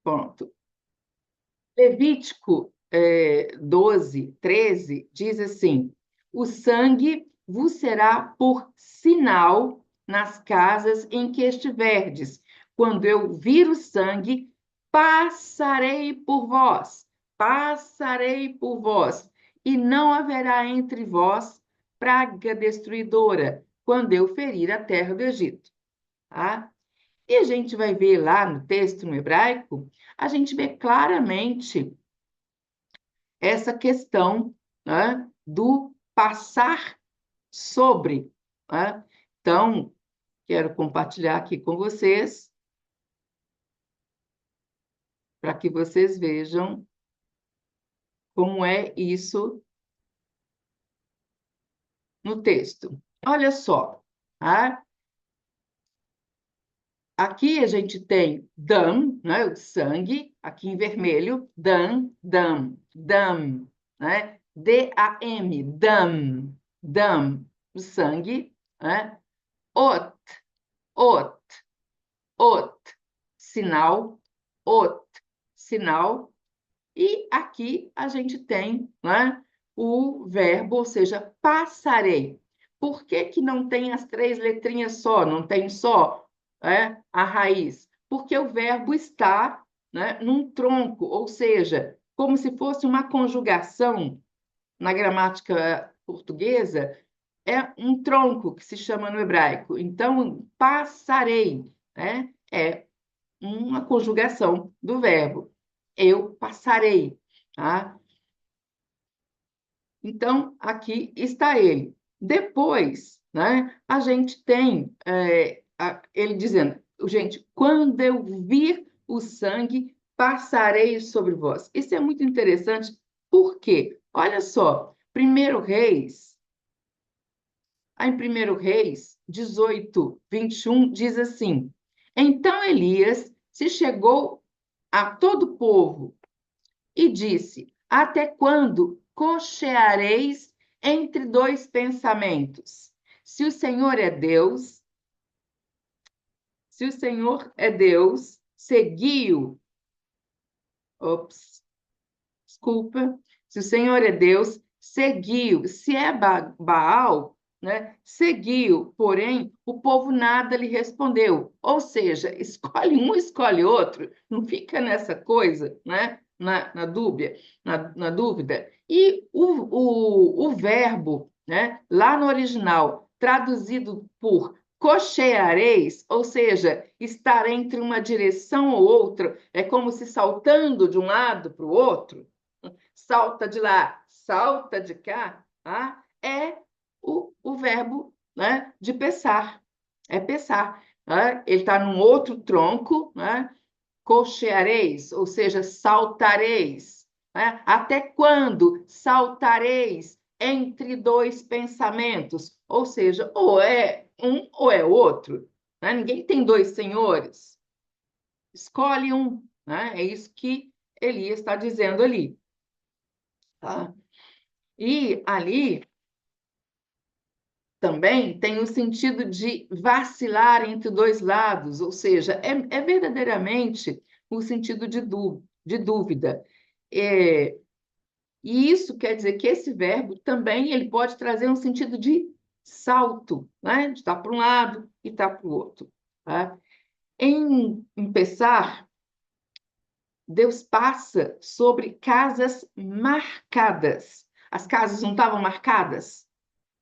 Pronto. Levítico 12, 13, diz assim: o sangue vos será por sinal nas casas em que estiverdes. Quando eu vir o sangue, passarei por vós, e não haverá entre vós praga destruidora, quando eu ferir a terra do Egito. Tá? E a gente vai ver lá no texto no hebraico, a gente vê claramente essa questão, né, do passar sobre. Né? Então, quero compartilhar aqui com vocês, para que vocês vejam como é isso no texto. Olha só, tá? Aqui a gente tem dam, né, o sangue, aqui em vermelho, dam, né? D-A-M, dam, o sangue, né? Ot, ot, ot, sinal, ot, sinal. E aqui a gente tem, né, o verbo, ou seja, passarei. Por que que não tem as três letrinhas só? Não tem só, a raiz? Porque o verbo está, né, num tronco, ou seja, como se fosse uma conjugação na gramática portuguesa, é um tronco que se chama no hebraico. Então, passarei, né, é uma conjugação do verbo. Eu passarei, tá? Então, aqui está ele. Depois, né, a gente tem ele dizendo, gente, quando eu vir o sangue, passarei sobre vós. Isso é muito interessante, porque, olha só, em 1 Reis 18, 21, diz assim: então Elias se chegou a todo o povo e disse: até quando cocheareis entre dois pensamentos? Se o Senhor é Deus, se o Senhor é Deus, segui-o. Ops, desculpa. Se o Senhor é Deus, seguiu. Se é Baal, né, seguiu. Porém, o povo nada lhe respondeu. Ou seja, escolhe um, escolhe outro. Não fica nessa coisa, né? Na dúvida. E o verbo, né, lá no original, traduzido por cocheareis, ou seja, estar entre uma direção ou outra, é como se saltando de um lado para o outro, salta de lá, salta de cá, tá? É o verbo, né, de pensar. É pensar. Né? Ele está num outro tronco, né? Cocheareis, ou seja, saltareis. Né? Até quando saltareis entre dois pensamentos? Ou seja, ou é um ou é outro. Né? Ninguém tem dois senhores. Escolhe um. Né? É isso que Elias está dizendo ali. Tá? E ali também tem o sentido de vacilar entre dois lados, ou seja, é verdadeiramente o sentido de dúvida. É, e isso quer dizer que esse verbo também ele pode trazer um sentido de salto, né? De estar para um lado e estar para o outro. Tá? Em Pessar, Deus passa sobre casas marcadas. As casas não estavam marcadas?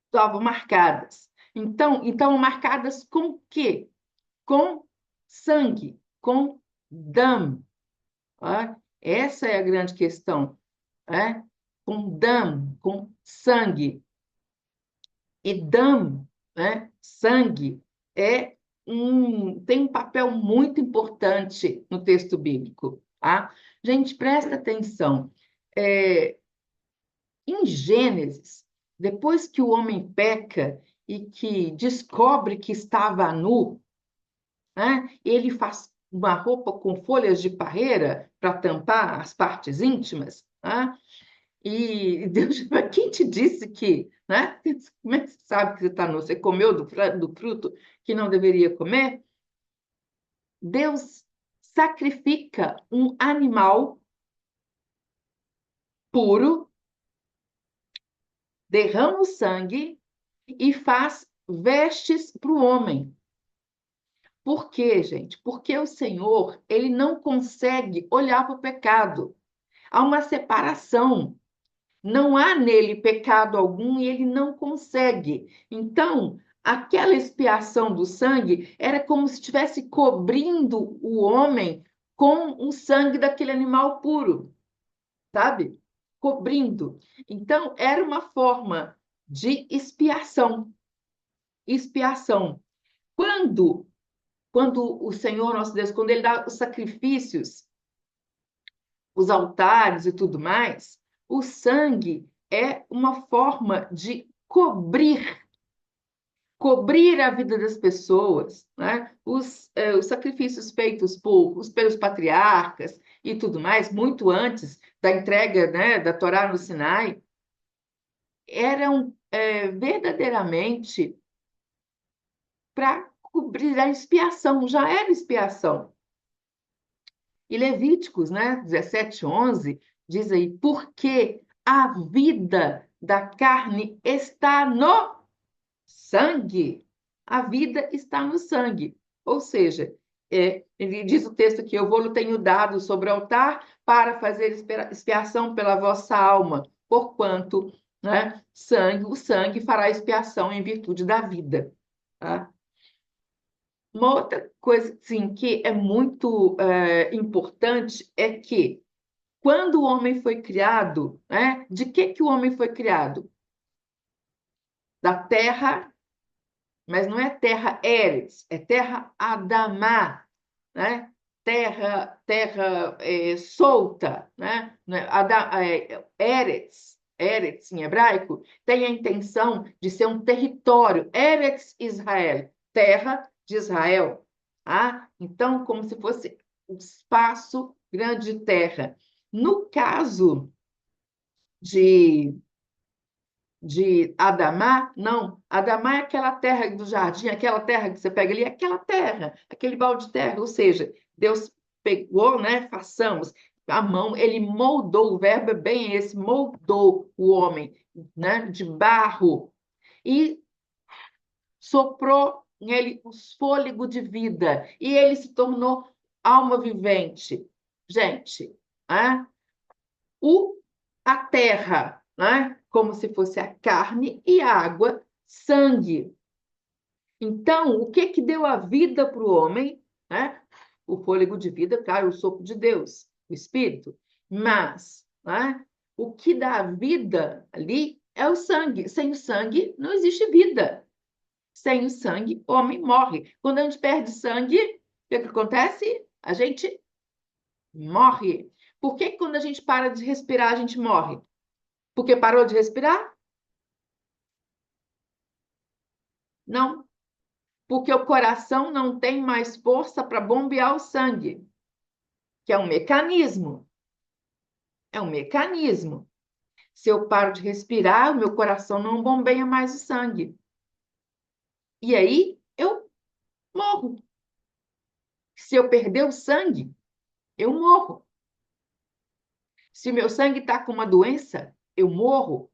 Estavam marcadas. Então marcadas com o quê? Com sangue, com dam. Tá? Essa é a grande questão. Né? Com dam, com sangue. E dam, né? Sangue, tem um papel muito importante no texto bíblico. Tá? Gente, presta atenção. É, em Gênesis, depois que o homem peca e que descobre que estava nu, né, ele faz uma roupa com folhas de parreira para tampar as partes íntimas. Né? E Deus, quem te disse que, né? Como é que você sabe que você está nu? Você comeu do fruto que não deveria comer? Deus sacrifica um animal puro, derrama o sangue e faz vestes para o homem. Por quê, gente? Porque o Senhor, ele não consegue olhar para o pecado. Há uma separação. Não há nele pecado algum e ele não consegue. Então, aquela expiação do sangue era como se estivesse cobrindo o homem com o sangue daquele animal puro, sabe? Cobrindo. Então, era uma forma de expiação. Expiação. Quando, quando o Senhor, nosso Deus, quando ele dá os sacrifícios, os altares e tudo mais, o sangue é uma forma de cobrir a vida das pessoas, né? Os sacrifícios feitos pelos patriarcas e tudo mais, muito antes da entrega, né, da Torá no Sinai, eram verdadeiramente para cobrir a expiação, já era expiação. E Levíticos, né, 17:11, diz aí, porque a vida da carne está no sangue. A vida está no sangue. Ou seja, ele diz o texto que eu vou-lhe tenho dado sobre o altar para fazer expiação pela vossa alma, porquanto, né, o sangue fará expiação em virtude da vida. Tá? Uma outra coisa, sim, que é muito importante é que quando o homem foi criado, né, de que o homem foi criado? Da terra, mas não é terra Eretz, é terra Adamá, né? Terra solta, né? Eretz, Eretz em hebraico, tem a intenção de ser um território, Eretz Israel, terra de Israel. Ah, então, como se fosse um espaço grande de terra. No caso de Adamá, não. Adamá é aquela terra do jardim, aquela terra que você pega ali, aquela terra, aquele balde de terra. Ou seja, Deus pegou, né? Façamos a mão, ele moldou, o verbo é bem esse, moldou o homem, né? De barro e soprou nele o fôlego de vida e ele se tornou alma vivente. Gente, né? o, a terra, né? Como se fosse a carne e a água, sangue. Então, o que que deu a vida para o homem? Né? O fôlego de vida, claro, o sopro de Deus, o Espírito. Mas, né? O que dá a vida ali é o sangue. Sem o sangue, não existe vida. Sem o sangue, o homem morre. Quando a gente perde sangue, o que que acontece? A gente morre. Por que quando a gente para de respirar, a gente morre? Porque parou de respirar? Não. Porque o coração não tem mais força para bombear o sangue, que é um mecanismo. É um mecanismo. Se eu paro de respirar, o meu coração não bombeia mais o sangue. E aí eu morro. Se eu perder o sangue, eu morro. Se meu sangue está com uma doença, eu morro.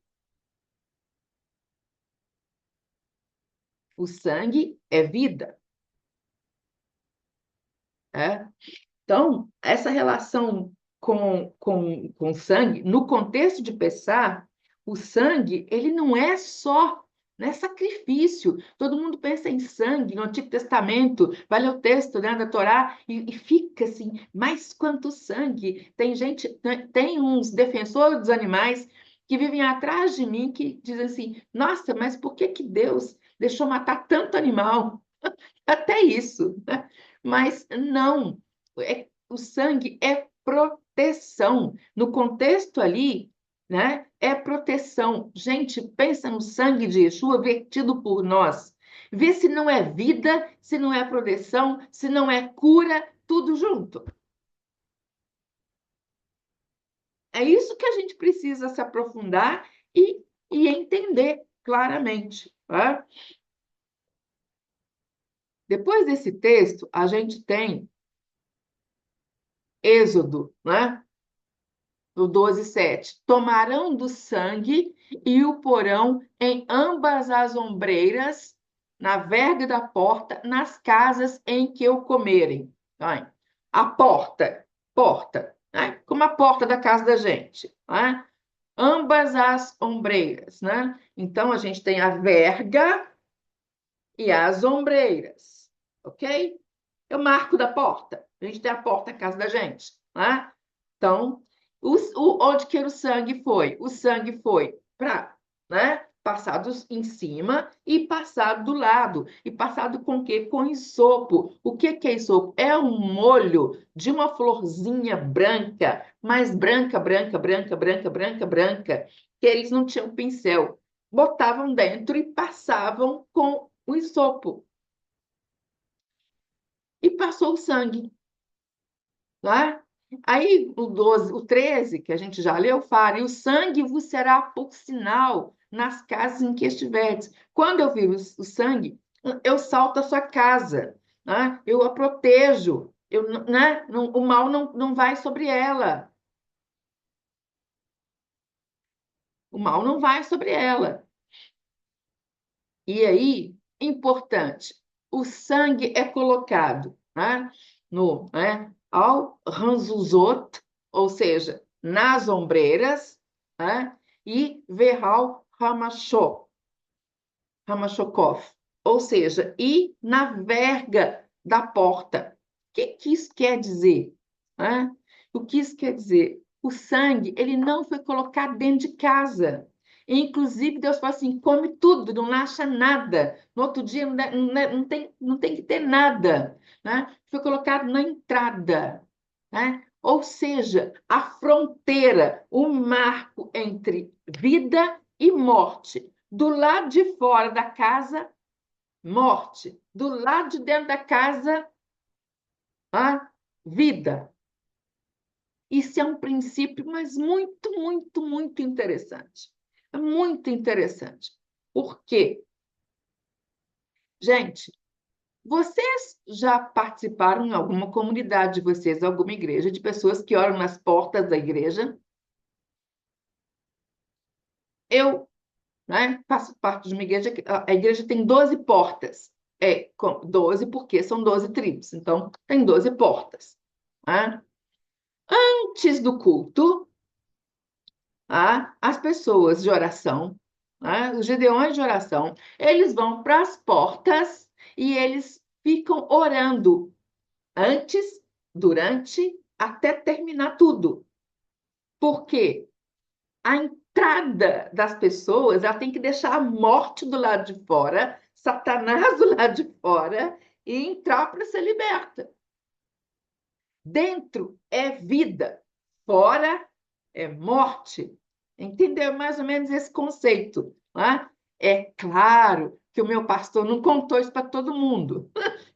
O sangue é vida. É? Então, essa relação com sangue, no contexto de Pessah, o sangue, ele não é só, não é sacrifício. Todo mundo pensa em sangue no Antigo Testamento, vai ler o texto, né, da Torá e fica assim, mas quanto sangue? Tem gente, tem uns defensores dos animais que vivem atrás de mim que dizem assim, nossa, mas por que que Deus deixou matar tanto animal? Até isso, né? Mas não, o sangue é proteção. No contexto ali, né? É proteção. Gente, pensa no sangue de Yeshua vertido por nós. Vê se não é vida, se não é proteção, se não é cura, tudo junto. É isso que a gente precisa se aprofundar e entender claramente. Tá? Depois desse texto, a gente tem Êxodo, né? Do 12:7. Tomarão do sangue e o porão em ambas as ombreiras, na verga da porta, nas casas em que o comerem. A porta, né? Como a porta da casa da gente, né? Ambas as ombreiras, né? Então a gente tem a verga e as ombreiras, ok? É o marco da porta. A gente tem a porta da casa da gente, né? Então, onde que o sangue foi? O sangue foi para, né? Passado em cima e passado do lado. E passado com o quê? Com isopo. O que que é isopo? É um molho de uma florzinha branca, mais branca, branca, branca, branca, branca, branca, que eles não tinham pincel. Botavam dentro e passavam com o isopo. E passou o sangue, né? Aí o 12, o 13, que a gente já leu, fala, e o sangue vos será por sinal nas casas em que estiverdes. Quando eu vir o sangue, eu salto a sua casa, né? Eu a protejo, né? O mal não vai sobre ela. O mal não vai sobre ela. E aí, importante, o sangue é colocado, né, ao ranzuzot, ou seja, nas ombreiras, né, e verral ramachokov, ou seja, e na verga da porta. O que isso quer dizer? Né? O que isso quer dizer? O sangue, ele não foi colocado dentro de casa. Inclusive, Deus fala assim: come tudo, não acha nada. No outro dia não tem que ter nada. Né? Foi colocado na entrada. Né? Ou seja, a fronteira, o marco entre vida e morte. Do lado de fora da casa, morte. Do lado de dentro da casa, a vida. Isso é um princípio, mas muito, muito, muito interessante. É muito interessante. Por quê? Gente, vocês já participaram em alguma comunidade de vocês, alguma igreja, de pessoas que oram nas portas da igreja? Eu, né, faço parte de uma igreja, a igreja tem 12 portas. 12 porque são 12 tribos, então tem 12 portas. Né? Antes do culto, as pessoas de oração, os gideões de oração, eles vão para as portas e eles ficam orando antes, durante, até terminar tudo. Por quê? A entrada das pessoas, ela tem que deixar a morte do lado de fora, Satanás do lado de fora e entrar para ser liberta. Dentro é vida, fora é morte. Entendeu mais ou menos esse conceito? Né? É claro que o meu pastor não contou isso para todo mundo,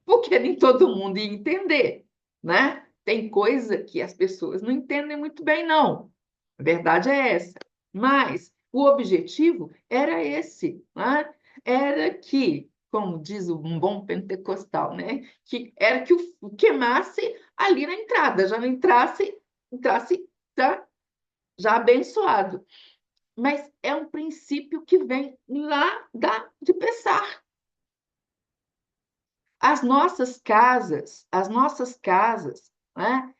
porque nem todo mundo ia entender, né? Tem coisa que as pessoas não entendem muito bem, não. A verdade é essa. Mas o objetivo era esse, né? Era que, como diz um bom pentecostal, né? Que era que o queimasse ali na entrada, já não entrasse tá? Já abençoado. Mas é um princípio que vem lá de Pessar. As nossas casas, né?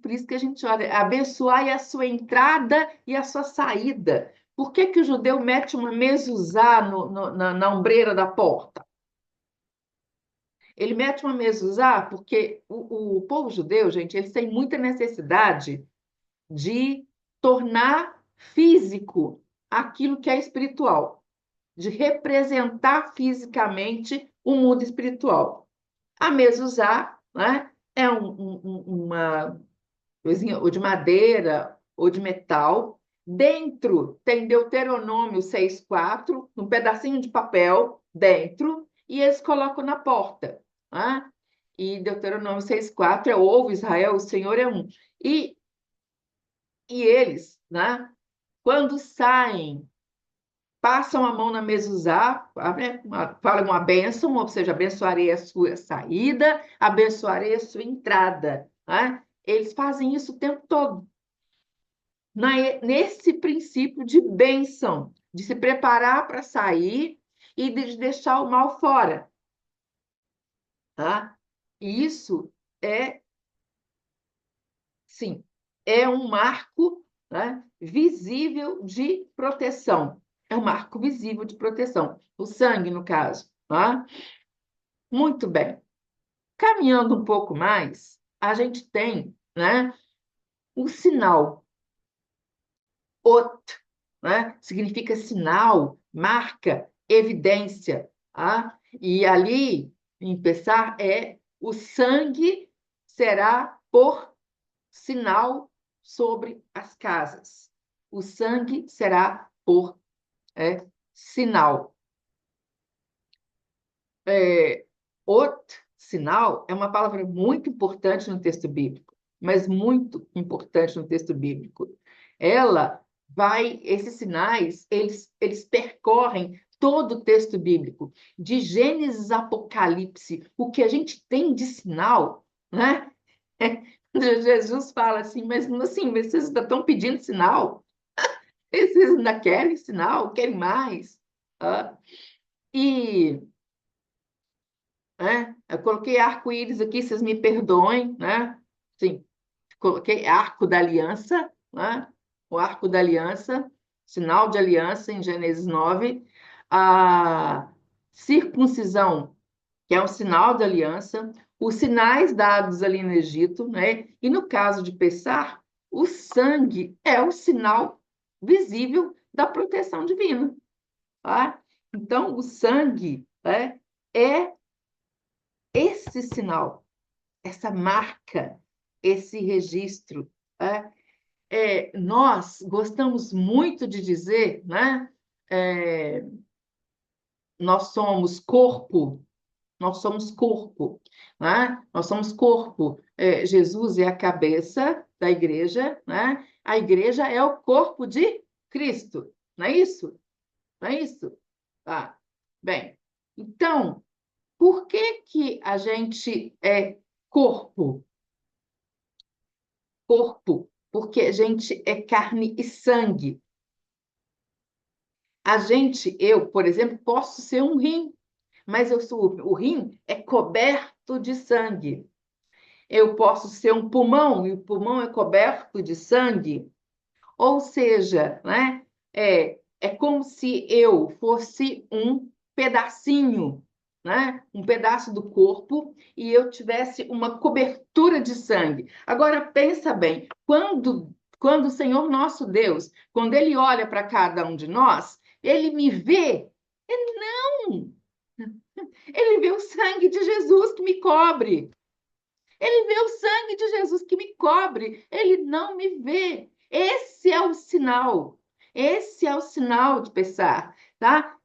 Por isso que a gente olha, abençoai a sua entrada e a sua saída. Por que que o judeu mete uma mezuzá na ombreira da porta? Ele mete uma mezuzá porque o povo judeu, gente, eles têm muita necessidade de tornar físico aquilo que é espiritual, de representar fisicamente o mundo espiritual. A mezuzá, né, é uma coisinha ou de madeira ou de metal. Dentro tem Deuteronômio 6:4, um pedacinho de papel dentro, e eles colocam na porta. Né? E Deuteronômio 6:4 é ouve Israel, o Senhor é um. E eles, né, quando saem, passam a mão na mezuzá, né, falam uma bênção, ou seja, abençoarei a sua saída, abençoarei a sua entrada. Né? Eles fazem isso o tempo todo. Nesse princípio de bênção, de se preparar para sair e de deixar o mal fora, tá? E isso é, sim, é um marco, né, visível de proteção. É um marco visível de proteção. O sangue, no caso, tá? Muito bem. Caminhando um pouco mais, a gente tem, né, o sinal. Ot, né? Significa sinal, marca, evidência. Tá? E ali, em Pessar, o sangue será por sinal sobre as casas. O sangue será por sinal. É, sinal, é uma palavra muito importante no texto bíblico, mas muito importante no texto bíblico. Esses sinais, eles percorrem todo o texto bíblico, de Gênesis a Apocalipse. O que a gente tem de sinal, né? Jesus fala assim, mas assim, vocês ainda estão pedindo sinal? Vocês ainda querem sinal? Querem mais? Ah, e né? Eu coloquei arco-íris aqui, vocês me perdoem, né? Sim, coloquei arco da aliança, né? O arco da aliança, sinal de aliança em Gênesis 9, a circuncisão, que é um sinal de aliança, os sinais dados ali no Egito, né? E no caso de Pessar, o sangue é o sinal visível da proteção divina, tá? Então, o sangue, né, é esse sinal, essa marca, esse registro. Nós gostamos muito de dizer, né? É, nós somos corpo, nós somos corpo, né? Nós somos corpo. Jesus é a cabeça da igreja, né? A igreja é o corpo de Cristo, não é isso? Não é isso? Tá. Bem, então, por que que a gente é corpo? Corpo, porque a gente é carne e sangue. Eu, por exemplo, posso ser um rim, mas o rim é coberto de sangue. Eu posso ser um pulmão e o pulmão é coberto de sangue. Ou seja, né, é como se eu fosse um pedacinho, né, um pedaço do corpo e eu tivesse uma cobertura de sangue. Agora pensa bem, quando o Senhor nosso Deus, quando ele olha para cada um de nós, ele me vê? Não! Ele vê o sangue de Jesus que me cobre. Ele vê o sangue de Jesus que me cobre. Ele não me vê. Esse é o sinal. Esse é o sinal de Pessar, tá?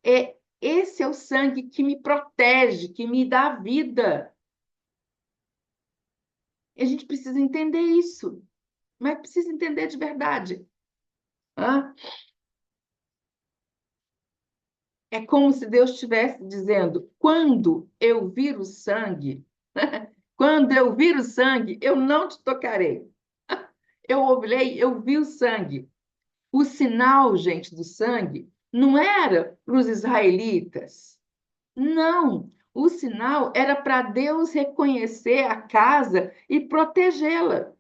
Esse é o sangue que me protege, que me dá vida. E a gente precisa entender isso, mas precisa entender de verdade. Tá? É como se Deus estivesse dizendo: quando eu vir o sangue, quando eu vir o sangue, eu não te tocarei. Eu olhei, eu vi o sangue. O sinal, gente, do sangue não era para os israelitas. Não. O sinal era para Deus reconhecer a casa e protegê-la.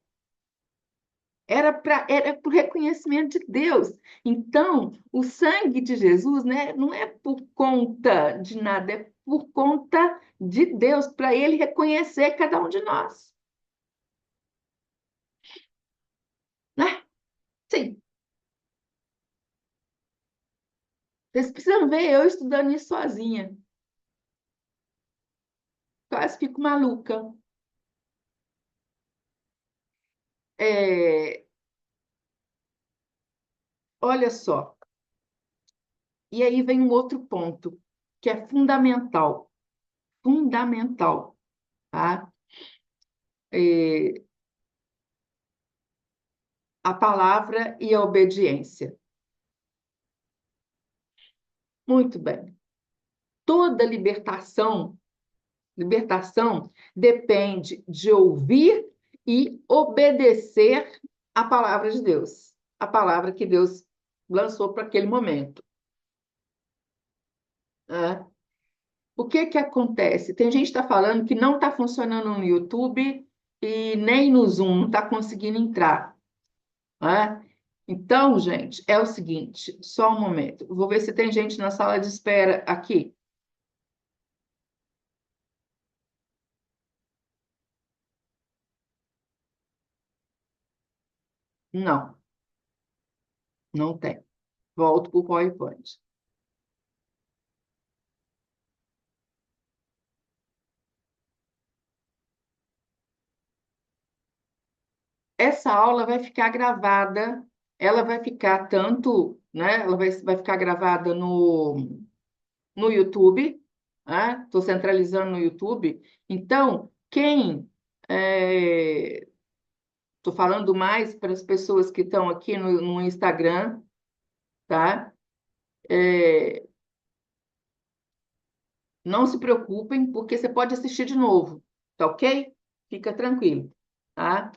Era para o reconhecimento de Deus. Então, o sangue de Jesus, né, não é por conta de nada, é por conta de Deus, para ele reconhecer cada um de nós. Né? Sim, vocês precisam ver eu estudando isso sozinha. Quase fico maluca. É, olha só. E aí vem um outro ponto, que é fundamental. Fundamental, tá? É, a palavra e a obediência. Muito bem. Toda libertação depende de ouvir e obedecer a palavra de Deus, a palavra que Deus lançou para aquele momento. Né? O que que acontece? Tem gente que está falando que não está funcionando no YouTube e nem no Zoom, não está conseguindo entrar. Né? Então, gente, é o seguinte, só um momento. Vou ver se tem gente na sala de espera aqui. Não, não tem. Volto para o PowerPoint. Essa aula vai ficar gravada, ela vai ficar tanto, né? Ela vai ficar gravada no YouTube, né? Estou centralizando no YouTube. Então, quem estou falando mais para as pessoas que estão aqui no Instagram, tá? É, não se preocupem, porque você pode assistir de novo, tá ok? Fica tranquilo, tá?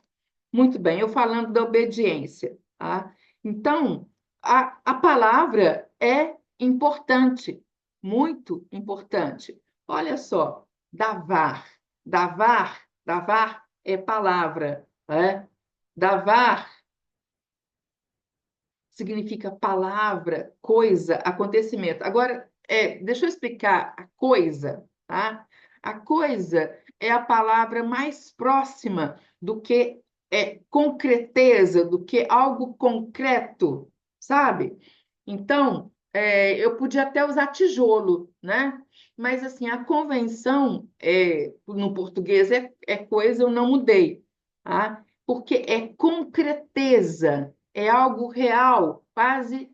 Muito bem, eu falando da obediência, tá? Então, a palavra é importante, muito importante. Olha só, davar, davar é palavra, né? Davar significa palavra, coisa, acontecimento. Agora, deixa eu explicar a coisa, tá? A coisa é a palavra mais próxima do que concreteza, do que algo concreto, sabe? Então, eu podia até usar tijolo, né? Mas, assim, a convenção no português é coisa, eu não mudei, tá? Porque é concreteza, é algo real, quase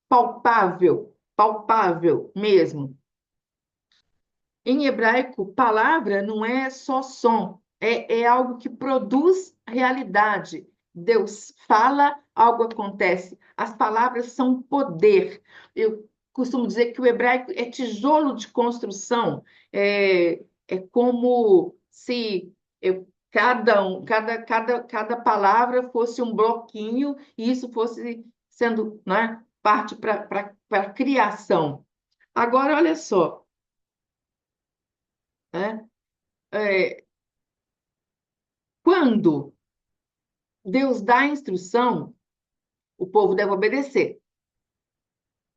palpável, palpável mesmo. Em hebraico, palavra não é só som, é algo que produz realidade. Deus fala, algo acontece. As palavras são poder. Eu costumo dizer que o hebraico é tijolo de construção, é como se cada palavra fosse um bloquinho e isso fosse sendo, né, parte para a criação. Agora, olha só, né? É, quando Deus dá a instrução, o povo deve obedecer.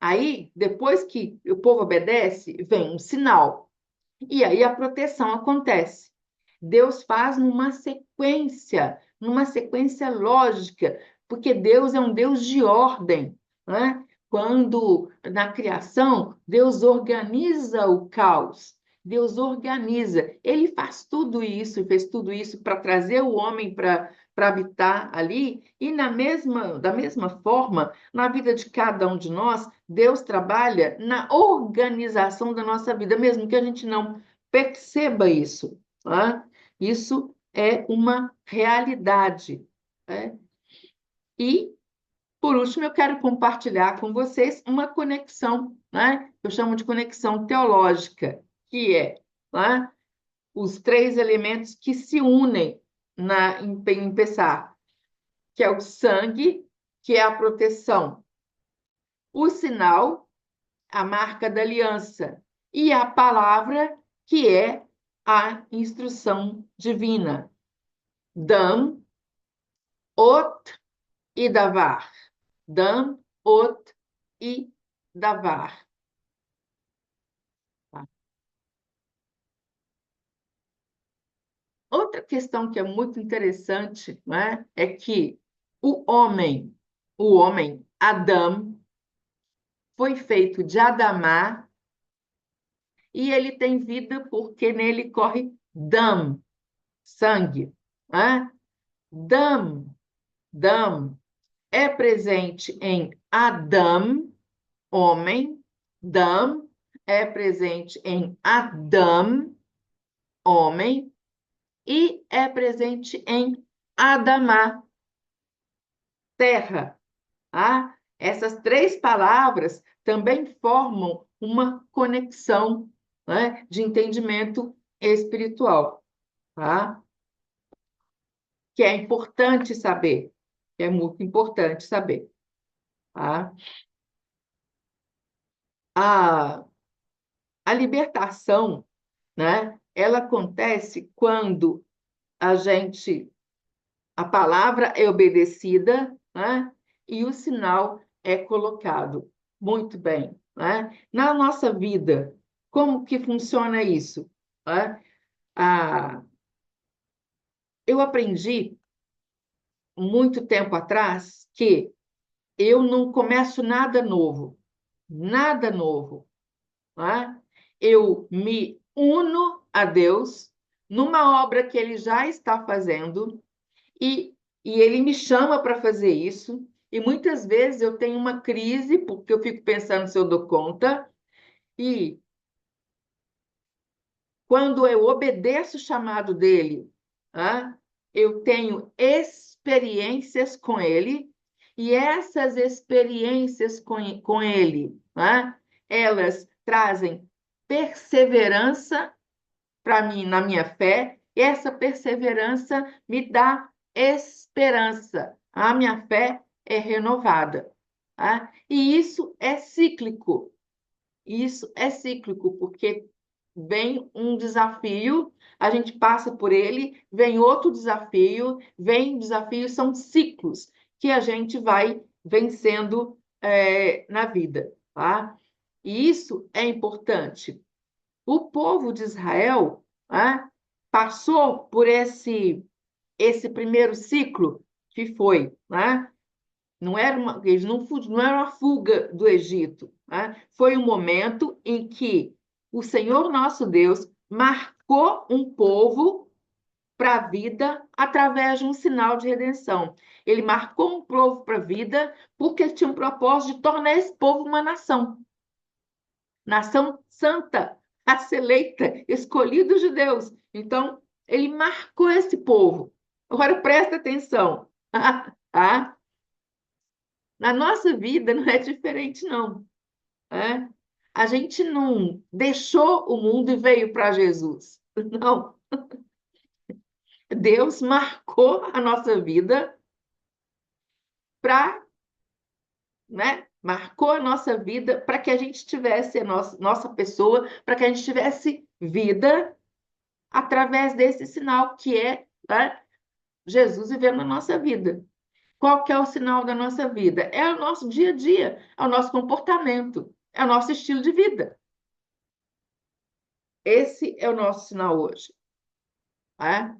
Aí, depois que o povo obedece, vem um sinal. E aí a proteção acontece. Deus faz numa sequência lógica, porque Deus é um Deus de ordem, né? Quando na criação Deus organiza o caos, Deus organiza, ele faz tudo isso, fez tudo isso para trazer o homem para habitar ali, e da mesma forma, na vida de cada um de nós, Deus trabalha na organização da nossa vida, mesmo que a gente não perceba isso, tá? Isso é uma realidade, né? E, por último, eu quero compartilhar com vocês uma conexão, né? Eu chamo de conexão teológica, que é, né, os três elementos que se unem em Pessah, que é o sangue, que é a proteção, o sinal, a marca da aliança, e a palavra, que é a instrução divina. Dam, ot e davar. Dam, ot e davar. Tá? Outra questão que é muito interessante, né, é que o homem, Adão, foi feito de Adamá e ele tem vida porque nele corre dam, sangue. Né? Dam, dam é presente em Adão, homem, dam é presente em Adão, homem, e é presente em Adamá, terra. Ah, essas três palavras também formam uma conexão, né, de entendimento espiritual. tá? Que é importante saber, que é muito importante saber, tá? A, a libertação, né? Ela acontece quando a gente, a palavra é obedecida, né? E o sinal é colocado. Muito bem, né? Na nossa vida, como que funciona isso? Né? Ah, eu aprendi muito tempo atrás que eu não começo nada novo, né? Eu me uno a Deus numa obra que Ele já está fazendo e, e Ele me chama para fazer isso. E muitas vezes eu tenho uma crise porque eu fico pensando se eu dou conta. E quando eu obedeço o chamado dele, ah, eu tenho experiências com ele, e essas experiências com ele, ah, elas trazem perseverança para mim na minha fé, e essa perseverança me dá esperança. A minha fé é renovada. Tá? E isso é cíclico, porque vem um desafio, a gente passa por ele, vem outro desafio, vem desafios, são ciclos que a gente vai vencendo na vida, tá? E isso é importante. O povo de Israel, né, passou por esse primeiro ciclo que foi, né? Não era eles não era uma fuga do Egito, né? Foi um momento em que o Senhor nosso Deus marcou um povo para a vida através de um sinal de redenção. Ele marcou um povo para a vida porque ele tinha um propósito de tornar esse povo uma nação santa, a seleita, escolhidos de Deus. Então, ele marcou esse povo. Agora presta atenção, tá? Na nossa vida não é diferente, não. Né? A gente não deixou o mundo e veio para Jesus. Não. Deus marcou a nossa vida para, né? Marcou a nossa vida para que a gente tivesse a nossa pessoa, para que a gente tivesse vida através desse sinal que é, né, Jesus vivendo na nossa vida. Qual que é o sinal da nossa vida? É o nosso dia a dia, é o nosso comportamento, é o nosso estilo de vida. Esse é o nosso sinal hoje. Tá?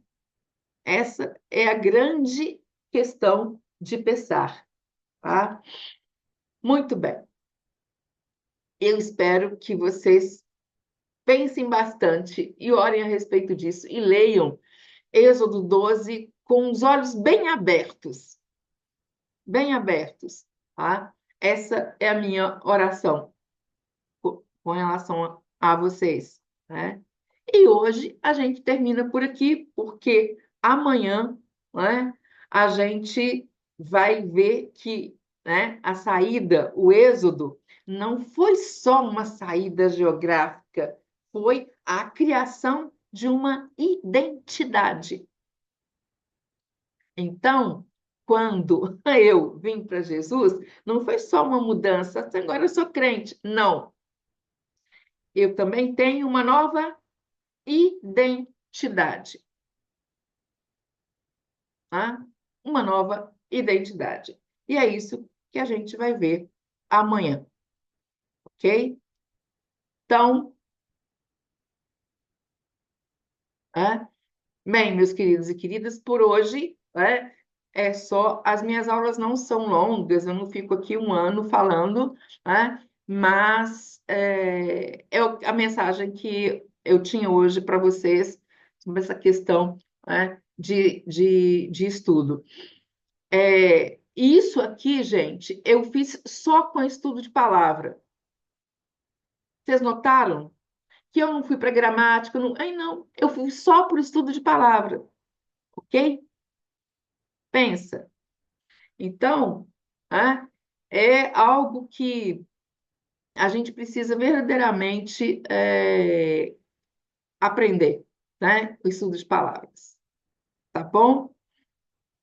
Essa é a grande questão de pensar. Tá? Muito bem. Eu espero que vocês pensem bastante e orem a respeito disso e leiam Êxodo 12 com os olhos bem abertos. Bem abertos. Tá? Essa é a minha oração com relação a vocês. Né? E hoje a gente termina por aqui, porque amanhã, né, a gente vai ver que, né, a saída, o êxodo, não foi só uma saída geográfica, foi a criação de uma identidade. Então, quando eu vim para Jesus, não foi só uma mudança, agora eu sou crente. Não. Eu também tenho uma nova identidade. Tá? Uma nova identidade. E é isso que a gente vai ver amanhã, ok? Então, né? Bem, meus queridos e queridas, por hoje, né, é só. As minhas aulas não são longas, eu não fico aqui um ano falando, né, mas a mensagem que eu tinha hoje para vocês sobre essa questão, né, de estudo. Isso aqui, gente, eu fiz só com estudo de palavra. Vocês notaram que eu não fui para gramática? Não, ai, não, eu fui só por estudo de palavra, ok? Pensa. Então, né, é algo que a gente precisa verdadeiramente aprender. né? O estudo de palavras, tá bom?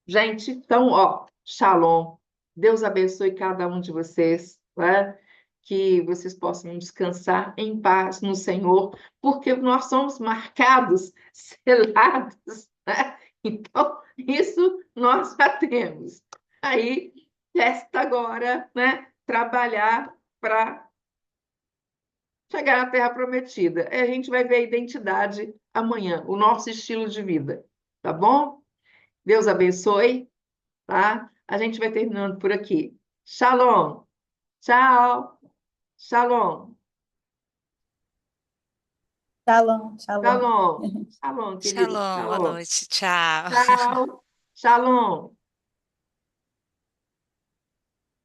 Gente, então, ó, shalom. Deus abençoe cada um de vocês, né? Que vocês possam descansar em paz no Senhor, porque nós somos marcados, selados, né? Então, isso nós já temos. Aí, resta agora, né, trabalhar para chegar na Terra Prometida. A gente vai ver a identidade amanhã, o nosso estilo de vida, tá bom? Deus abençoe, tá? A gente vai terminando por aqui. Shalom, tchau, shalom, Shalom, shalom. shalom, shalom, querido, Shalom, boa shalom, noite, tchau. tchau, shalom.